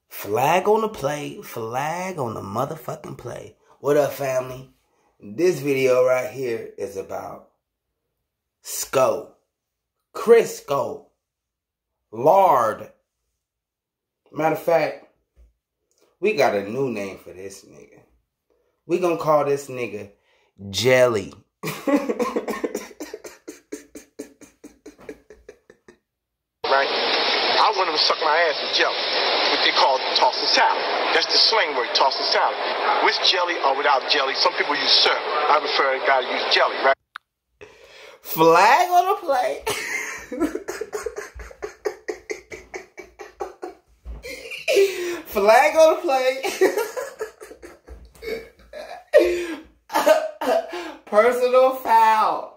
Flag on the play. Flag on the motherfucking play. What up, family? This video right here is about Sco. Crisco. Lard. Matter of fact, we got a new name for this nigga. We gonna call this nigga Jelly. Right? I want him to suck my ass with jelly. What they call toss the salad. That's the slang word, toss the salad. With jelly or without jelly. Some people use syrup. I prefer a guy to use jelly, right? Flag on the play. Flag on the play. Personal foul.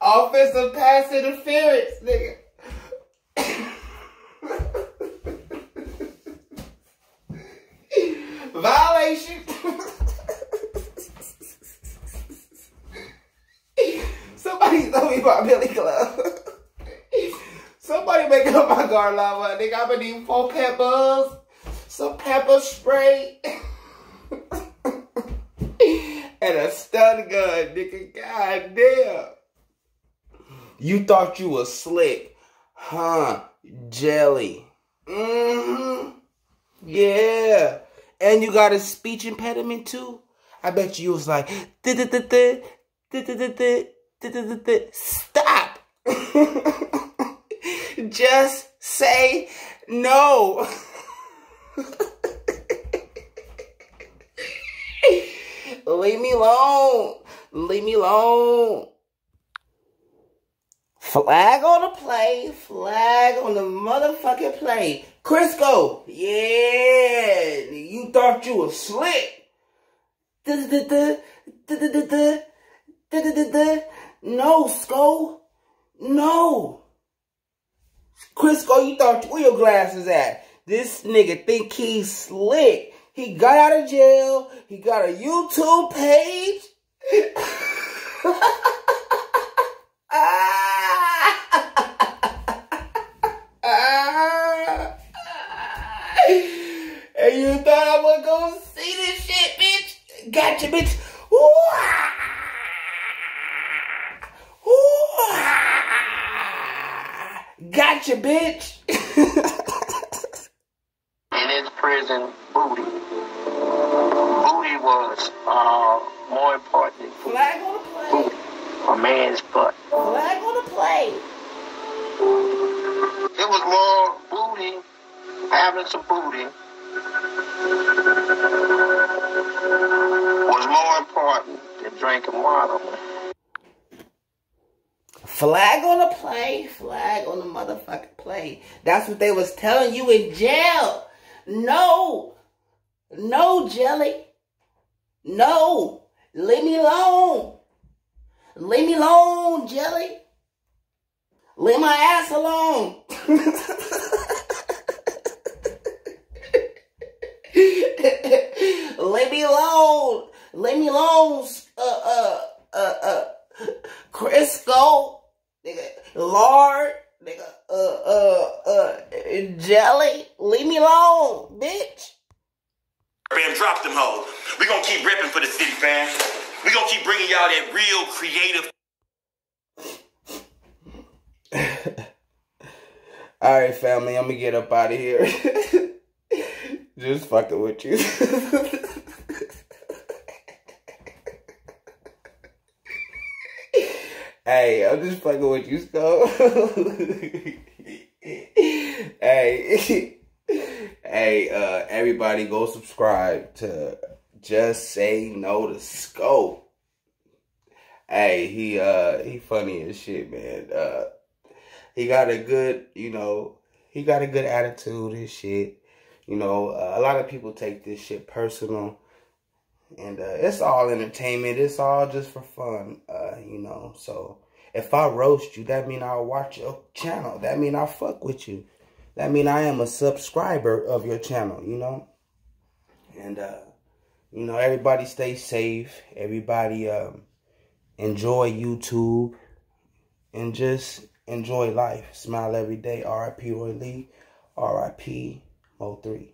Offensive pass interference, nigga. Violation. Somebody throw me my Billy Club. Somebody make up my guard lava. Nigga, I'm gonna need 4 peppers, some pepper spray, and a stun gun, nigga. God damn. You thought you was slick, huh? Jelly. Yeah. And you got a speech impediment too? I bet you was like, stop. Just say no. Leave me alone. Leave me alone. Flag on the play. Flag on the motherfucking play. Crisco. Yeah. You thought you was slick. No, Sco. No. Crisco, you thought, where your glasses at? This nigga think he's slick. He got out of jail. He got a YouTube page. And you thought I was gonna see this shit, bitch? Gotcha, bitch. Gotcha, bitch. In his prison, Booty was more important. Flag on the play. Booty, a man's butt. Flag on the play. It was more booty, having some booty, was more important than drinking water. Flag on the play. Flag on the motherfucking play. That's what they was telling you in jail. No. No, Jelly. No. Leave me alone. Leave me alone, Jelly. Leave my ass alone. Leave me alone. Leave me alone. Crisco. Nigga. Lard. Nigga. Jelly. Leave me alone, bitch. Fam, drop them hoes. We gonna keep ripping for the city, fam. We gonna keep bringing y'all that real creative. Alright, family, I'm gonna get up out of here. Just fucking with you. Hey, I'm just fucking with you, Sco. Hey, everybody go subscribe to Just Say No to Sco. Hey, he funny as shit, man. He got a good, he got a good attitude and shit. A lot of people take this shit personal. And it's all entertainment. It's all just for fun, So if I roast you, that mean I'll watch your channel. That mean I fuck with you. That mean I am a subscriber of your channel, And, everybody stay safe. Everybody enjoy YouTube. and just enjoy life. Smile every day. R.I.P. Roy Lee. R.I.P. Mo3.